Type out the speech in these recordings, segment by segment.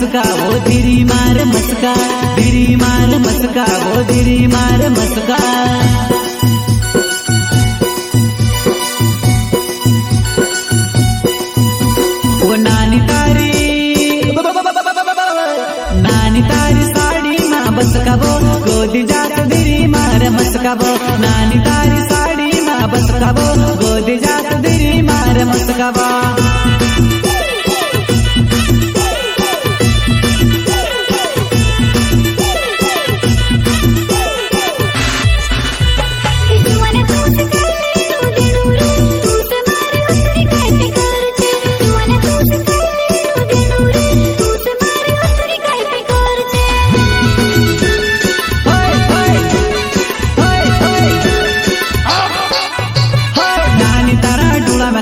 मस्का वो धीरी मार मस्का, धीरी मार मस्का वो धीरी मार मस्का। वो नानी तारी साड़ी माँ बसका वो गोदी जात धीरी मार मस्का वो। नानी तारी साड़ी माँ बसका वो गोदी जात धीरी मार मस्का वो।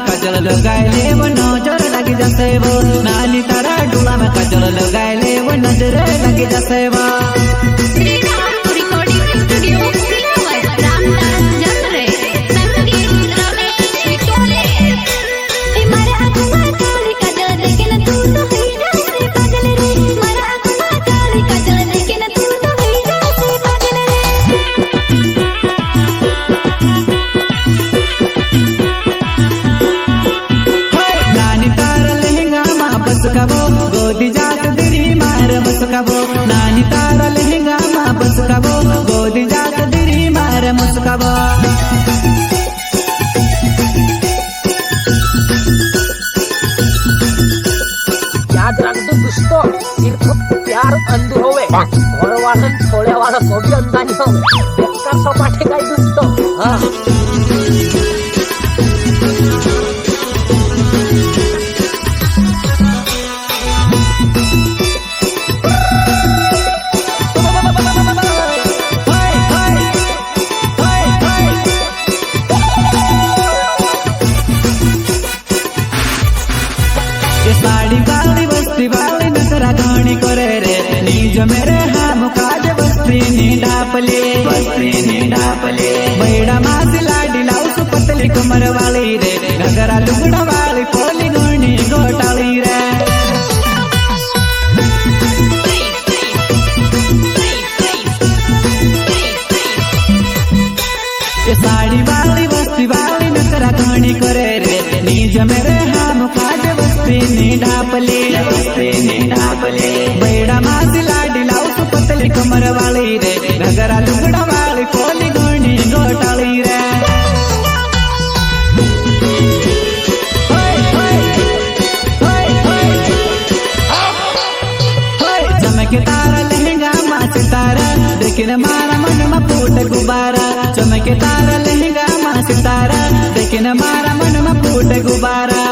काजल लगाए वो नजर लगी जैसे वो। नानी तारा डूला में काजल लगाए वो नजर लगी जैसे वो। गोदी जात धीरी मार मस्का वो। नानी तारा लहंगा माँ बसका वो गोदी जात धीरी मार मस्का वो। याद रख दो दोस्तों, सिर्फ प्यार अंधे होवे और वाला थोड़े वाला को भी अंधा नहीं होवे। बेकार सपाटे का दोस्तों। हाँ साड़ी वाली बस्ती वाली नजरा गानी करे रे। नीज मेरे हाम काज बस्ती नी डापले, बस्ती नी डापले। बैड़ा मासी लाडी लाउस पतली कमर वाली रे। नगरा लुगड़ा वाली पोली गुणी गोटाली रे। साड़ी वाली बस्ती वाली नजरा गानी करे रे। नीज मेरे हाम काज बस्ती नी डापले, बस्ती नी डापले। बैड़ा मासी लाडी लाउस पतली कमर वाली रे। नगरा लुगड़ा वाली पोली गुणी गोटाली रे। चमके तारा लहंगा माँ सितारा देखे न मारा मन में फूट गुब्बारा। चमके तारा लहंगा माँ सितारा देखे न मारा मन में फूट गुब्बारा।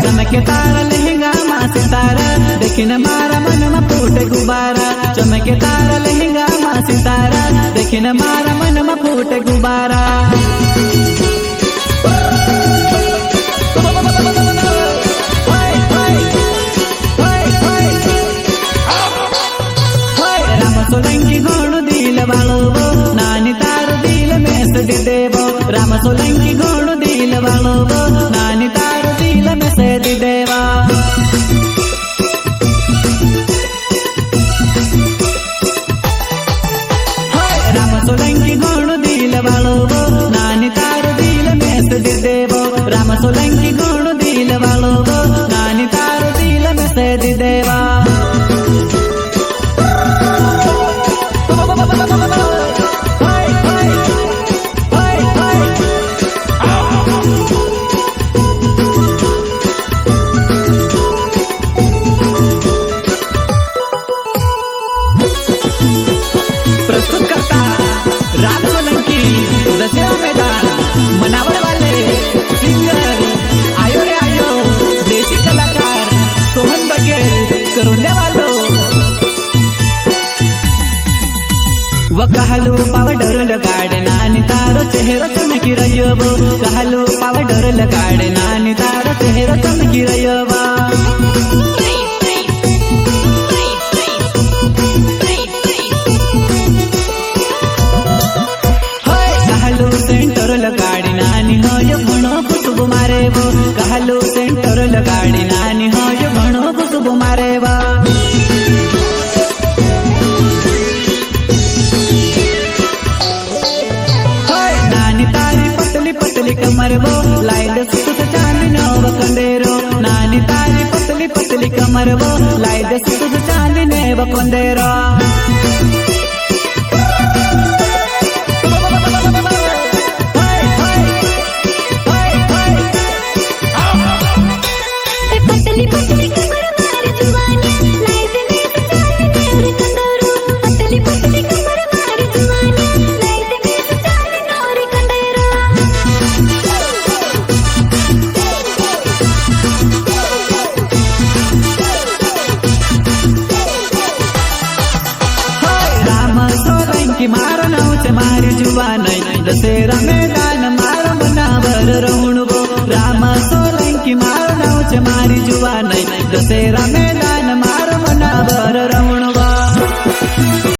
चमके तारा लहंगा माँ सितारा देखे न मारा मन में फूट गुब्बारा। चमके तारा लहंगा माँ सितारा देखे न मारा मन में फूट गुब्बारा। राम सोलंकी गोणु दिल वालो वो। नानी तारो दिल में सदी देवो। राम सोलंकी गोणु दिल वालो वो। नानी तारो दिल में सदी देवा। राम सोलंकी गोणु दिल वालो वो। नानी तारो दिल में सदी देवो। राम सोलंकी गोणु दिल वालो वो। नानी तारो दिल में सदी देवा। प्रस्तुत करता राम सोलंकी दशहरा मैदान मनावर वाले सिंगर आयो रे आयो देसी कलाकार सोहन बघेल करुंद्या वालो। व कहलू पावडर लगाड नानी तारो चेहरा चमकी रहियो वो। कहलू पावडर लगाड नानी तारो चेहरा चमकी रहियो वो। गाडी नानी होय म्हणू कुसुब मारे वा नानी तारी पतली पतली कमर वो लाइट सुत चांदी नव कंदेरो नानी तारी पतली पतली कमर वो लाइट सुत चांदी नव कंदेरो की मार नवचे मारी जुवा नाही दसेरा मैदान मार मनावर राहून गो राम सोलंकी मार नवचे मारी जुवा नाही दसेरा मैदान मार मनावर